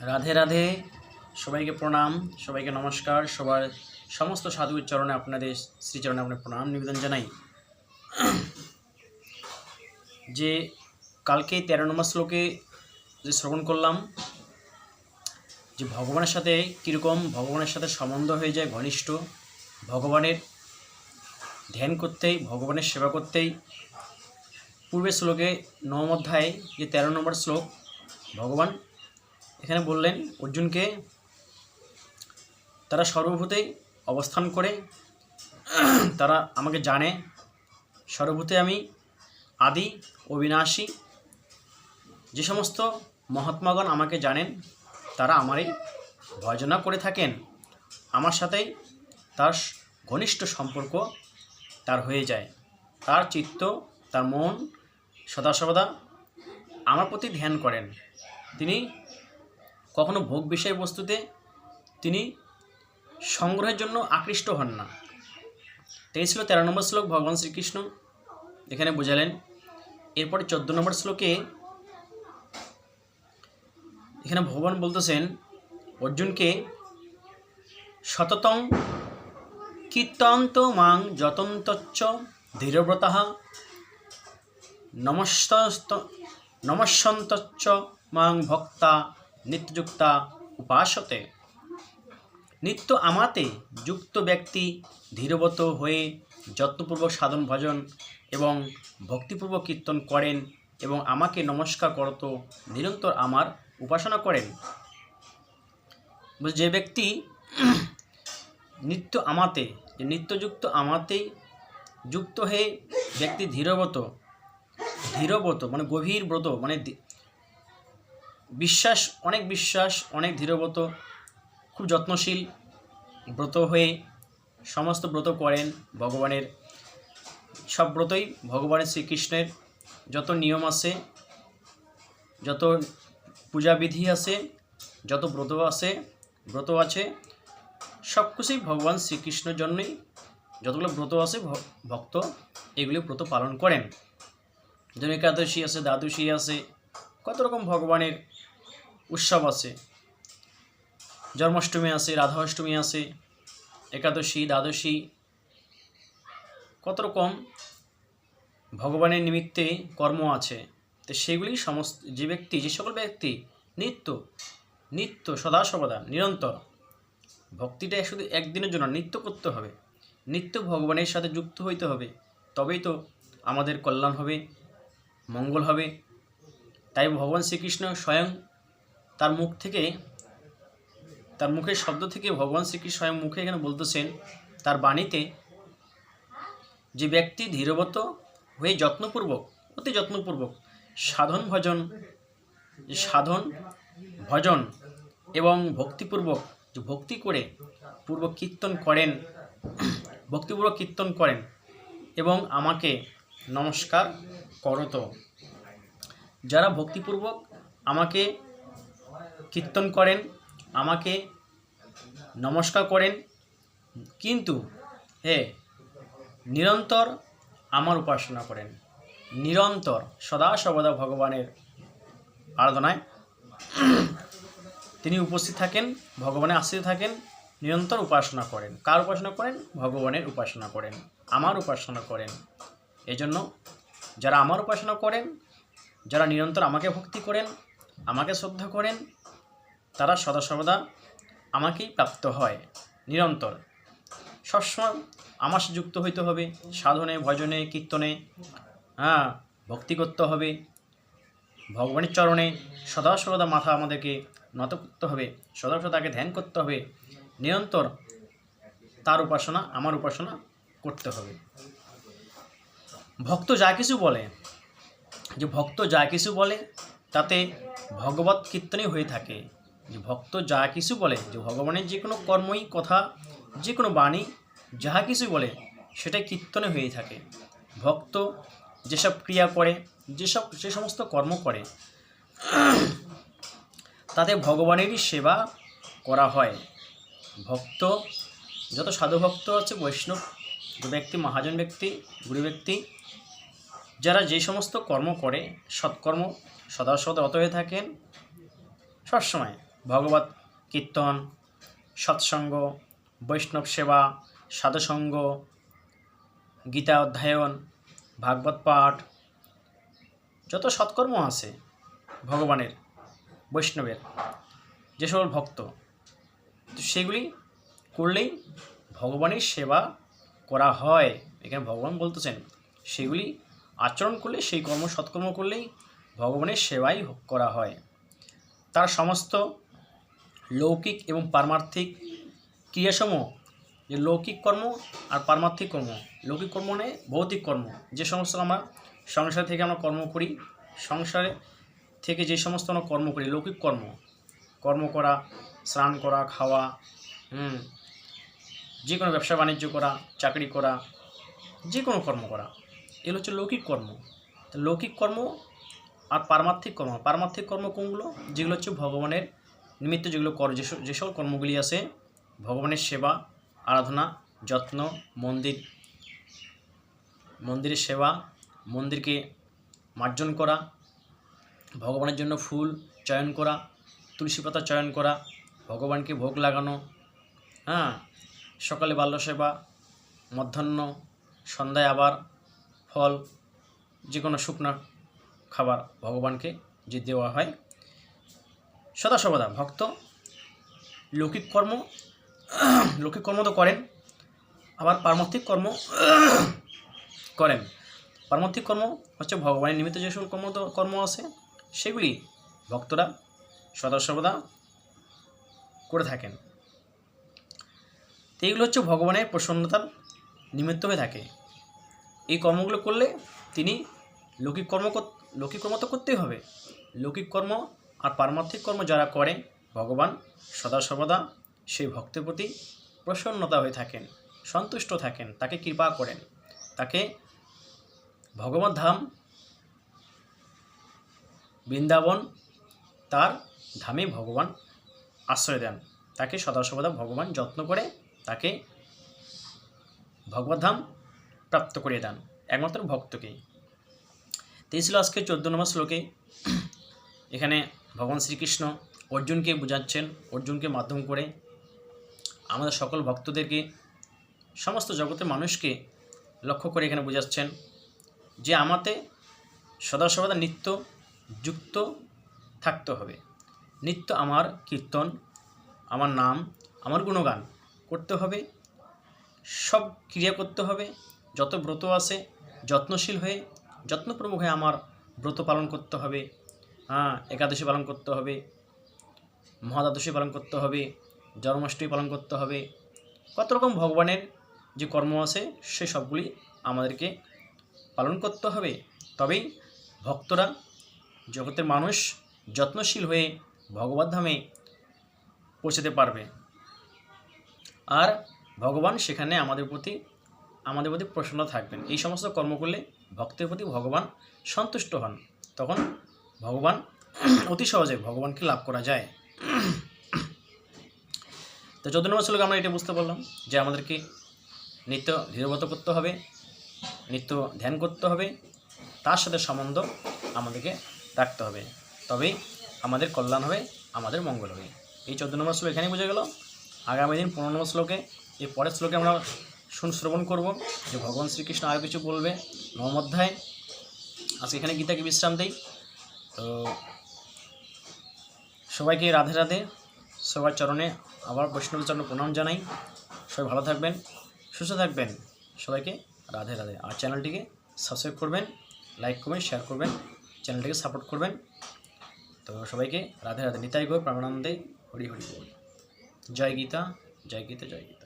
রাধে রাধে, সবাইকে প্রণাম, সবাইকে নমস্কার। সবার সমস্ত সাধুর চরণে আপনাদের শ্রীচরণে আপনার প্রণাম নিবেদন জানাই। যে কালকে 13 নম্বর শ্লোকে যে শ্রবণ করলাম, যে ভগবানের সাথে কীরকম ভগবানের সাথে সম্বন্ধ হয়ে যায় ঘনিষ্ঠ, ভগবানের ধ্যান করতেই, ভগবানের সেবা করতেই। পূর্বের শ্লোকে 9 অধ্যায়ে যে 13 নম্বর শ্লোক, ভগবান এখানে বললেন অর্জুনকে তারা সর্বভূতেই অবস্থান করে, তারা আমাকে জানে, সর্বভূতে আমি আদি অবিনাশী। যে সমস্ত মহাত্মাগণ আমাকে জানেন তারা আমারই ভজনা করে থাকেন, আমার সাথেই তার ঘনিষ্ঠ সম্পর্ক তার হয়ে যায়। তার চিত্ত, তার মন সদাসর্বদা আমার প্রতি ধ্যান করেন। তিনি কখনো ভোগ বিষয়বস্তুতে তিনি সংগ্রহের জন্য আকৃষ্ট হন না। এই ছিল 13 নম্বর শ্লোক, ভগবান শ্রীকৃষ্ণ এখানে বোঝালেন। এরপরে 14 নম্বর শ্লোকে এখানে ভগবান বলতেছেন অর্জুনকে, সততং কীর্তন্ত মাং যতন্তচ্চ ধীরব্রতঃ নমস্যন্তচ্চ মাং ভক্তা নিত্যযুক্তা উপাসতে। নিত্য আমাতে যুক্ত ব্যক্তি ধীরব্রত হয়ে যত্নপূর্বক সাধন ভজন এবং ভক্তিপূর্বক কীর্তন করেন এবং আমাকে নমস্কার করত নিরন্তর আমার উপাসনা করেন। যে ব্যক্তি নিত্য আমাতে, যে নিত্যযুক্ত আমাতেই যুক্ত হয়ে ব্যক্তি ধীরব্রত মানে গভীর ব্রত, মানে বিশ্বাস, অনেক ধীরব্রত, খুব যত্নশীল ব্রত হয়ে সমস্ত ব্রত করেন। ভগবানের সব ব্রতই, ভগবানের শ্রীকৃষ্ণের যত নিয়ম আছে, যত পূজাবিধি আছে, যত ব্রত আছে সব কিছুই ভগবান শ্রীকৃষ্ণের জন্যই। যতগুলো ব্রত আছে ভক্ত এগুলি ব্রত পালন করেন। যেমন একাদশী আছে, দ্বাদশী আছে, কত রকম ভগবানের উৎসব আছে। জন্মাষ্টমী আছে, রাধাষ্টমী আছে, একাদশী, দ্বাদশী, কত রকম ভগবানের নিমিত্তে কর্ম আছে। তো সেগুলি সমস্ত যে সকল ব্যক্তি নিত্য সদা সর্বদা নিরন্তর, ভক্তিটা শুধু একদিনের জন্য নিত্য করতে হবে, নিত্য ভগবানের সাথে যুক্ত হইতে হবে, তবেই তো আমাদের কল্যাণ হবে, মঙ্গল হবে। তাই ভগবান শ্রীকৃষ্ণ স্বয়ং তার মুখের শব্দ থেকে ভগবান শ্রীকৃষ্ণ স্বয়ং মুখে এখানে বলতেছেন, তার বাণীতে, যে ব্যক্তি ধীরব্রত হয়ে অতি যত্নপূর্বক সাধন ভজন এবং ভক্তিপূর্বক, যে ভক্তি করে ভক্তিপূর্বক কীর্তন করেন এবং আমাকে নমস্কার করত। যারা ভক্তিপূর্বক আমাকে কীর্তন করেন, আমাকে নমস্কার করেন, কিন্তু নিরন্তর আমার উপাসনা করেন, নিরন্তর সদা সর্বদা ভগবানের আরাধনায় তিনি উপস্থিত থাকেন, ভগবানের আশ্রিত থাকেন, নিরন্তর উপাসনা করেন। কার উপাসনা করেন? ভগবানের উপাসনা করেন, আমার উপাসনা করেন। এজন্য যারা আমার উপাসনা করেন, যারা নিরন্তর আমাকে ভক্তি করেন, আমাকে শ্রদ্ধা করেন, তারা সদা সর্বদা আমাকেই প্রাপ্ত হয়। নিরন্তর সবসময় আমার সাথে যুক্ত হইতে হবে, সাধনে ভজনে কীর্তনে ভক্তি করতে হবে, ভগবানের চরণে সদা সর্বদা মাথা আমাদেরকে নত করতে হবে, সদা সর্বদা তাকে ধ্যান করতে হবে, নিরন্তর তার উপাসনা, আমার উপাসনা করতে হবে। ভক্ত যা কিছু বলে তাতে ভগবত কীর্তনই হয়ে থাকে। যে ভক্ত যা কিছু বলে, যে ভগবানের যে কোনো কর্মই, কথা, যে কোনো বাণী যাহা কিছু বলে সেটাই কীর্তনে হয়ে থাকে। ভক্ত যেসব ক্রিয়া করে, যে সমস্ত কর্ম করে, তাতে ভগবানেরই সেবা করা হয়। ভক্ত, যত সাধু ভক্ত আছে, বৈষ্ণব ব্যক্তি, মহাজন ব্যক্তি, গুরু ব্যক্তি, যারা যে সমস্ত কর্ম করে, সৎকর্ম সদা সদা রত হয়ে থাকেন, সবসময় ভগবত কীর্তন, সৎসঙ্গ, বৈষ্ণব সেবা, সাধুসঙ্গ, গীতা অধ্যয়ন, ভাগবত পাঠ, যত সৎকর্ম আছে ভগবানের, বৈষ্ণবের, যে সকল ভক্ত, তো সেগুলি করলেই ভগবানের সেবা করা হয়। এখানে ভগবান বলতেছেন সেগুলি আচরণ করলে, সেই সৎকর্ম করলেই ভগবানের সেবাই করা হয়। তার সমস্ত লৌকিক এবং পারমার্থিক ক্রিয়াসমূহ, যে লৌকিক কর্ম আর পারমার্থিক কর্ম, লৌকিক কর্ম মানে ভৌতিক কর্ম, যে সমস্ত আমরা সংসার থেকে আমরা কর্ম করি, সংসারে থেকে যে সমস্ত আমরা কর্ম করি, লৌকিক কর্ম করা, স্নান করা, খাওয়া, যে কোনো ব্যবসা বাণিজ্য করা, চাকরি করা, যে কোনো কর্ম করা, এগুলো হচ্ছে লৌকিক কর্ম। তো লৌকিক কর্ম আর পারমার্থিক কর্ম কোনগুলো? যেগুলো হচ্ছে ভগবানের নিমিত্ত যেগুলো যে সকল কর্মগুলি আছে, ভগবানের সেবা, আরাধনা, যত্ন, মন্দিরের সেবা, মন্দিরকে মার্জন করা, ভগবানের জন্য ফুল চয়ন করা, তুলসী পাতা চয়ন করা, ভগবানকে ভোগ লাগানো, সকালে বাল্য সেবা, মধ্যাহ্ন, সন্ধ্যায় আবার ফল, যে কোনো শুকনো খাবার ভগবানকে যে দেওয়া হয়। সদাসর্বদা ভক্ত লৌকিক কর্ম তো করেন, আবার পারমার্থিক কর্ম করেন। পারমার্থিক কর্ম হচ্ছে ভগবানের নিমিত্ত যে সকল কর্ম আছে, সেগুলি ভক্তরা সদাসর্বদা করে থাকেন। তো এইগুলো হচ্ছে ভগবানের প্রসন্নতার নিমিত্ত হয়ে থাকে। এই কর্মগুলো করলে তিনি লৌকিক কর্ম তো করতেই হবে। লৌকিক কর্ম আর পারমার্থিক কর্ম যারা করে, ভগবান সদাসর্বদা সেই ভক্তের প্রতি প্রসন্নতা হয়ে থাকেন, সন্তুষ্ট থাকেন, তাকে কৃপা করেন, তাকে ভগবত ধাম বৃন্দাবন তার ধামে ভগবান আশ্রয় দেন, তাকে সদাসর্বদা ভগবান যত্ন করে তাকে ভগবত ধাম প্রাপ্ত করিয়ে দেন, একমাত্র ভক্তকেই। এই ছিল আজকে 14 নম্বর শ্লোকে। এখানে ভগবান শ্রীকৃষ্ণ অর্জুনকে বোঝাচ্ছেন, অর্জুনকে মাধ্যম করে আমাদের সকল ভক্তদেরকে, সমস্ত জগতের মানুষকে লক্ষ্য করে এখানে বোঝাচ্ছেন যে আমাদের সদাসর্বদা নিত্য যুক্ত থাকতে হবে। নিত্য আমার কীর্তন, আমার নাম, আমার গুণগান করতে হবে, সব ক্রিয়া করতে হবে, যত ব্রত আছে যত্নশীল হয়ে, যত্নপ্রমুখ হয়ে আমার ব্রত পালন করতে হবে। একাদশী পালন করতে হবে, মহাদ্বাদশী পালন করতে হবে, জন্মাষ্টমী পালন করতে হবে, কত রকম ভগবানের যে কর্ম আছে সে সবগুলি আমাদেরকে পালন করতে হবে। তবেই ভক্তরা, জগতের মানুষ যত্নশীল হয়ে ভগবত ধামে পৌঁছতে পারবে। আর ভগবান সেখানে আমাদের প্রতি প্রসন্ন থাকবেন। এই সমস্ত কর্ম করলে ভক্তের প্রতি ভগবান সন্তুষ্ট হন, তখন ভগবান অতি সহজে ভগবানকে লাভ করা যায়। তো 14 নম্বর শ্লোকে আমরা এটা বুঝতে পারলাম যে আমাদেরকে নিত্য ধীরব্রত করতে হবে, নিত্য ধ্যান করতে হবে, তার সাথে সম্বন্ধ আমাদেরকে রাখতে হবে, তবেই আমাদের কল্যাণ হবে, আমাদের মঙ্গল হবে। এই 14 নম্বর শ্লোক এখানেই বুঝে গেল। আগামী দিন 15 নম্বর শ্লোকে, এই পরের শ্লোকে আমরা শ্রবণ করব যে ভগবান শ্রীকৃষ্ণ আরও কিছু বলবে 9ম অধ্যায়। আজকে এখানে গীতাকে বিশ্রাম দেই। তো সবাইকে রাধে রাধে, সবার চরণে আবার বৈষ্ণবের চরণে প্রণাম জানাই। সবাই ভালো থাকবেন, সুস্থ থাকবেন, সবাইকে রাধে রাধে। আর চ্যানেলটিকে সাবস্ক্রাইব করবেন, লাইক করবেন, শেয়ার করবেন, চ্যানেলটিকে সাপোর্ট করবেন। তো সবাইকে রাধে রাধে, নিতাই গৌর প্রেমানন্দে, হরি হরি বল। জয় গীতা, জয় গীতা, জয় গীতা।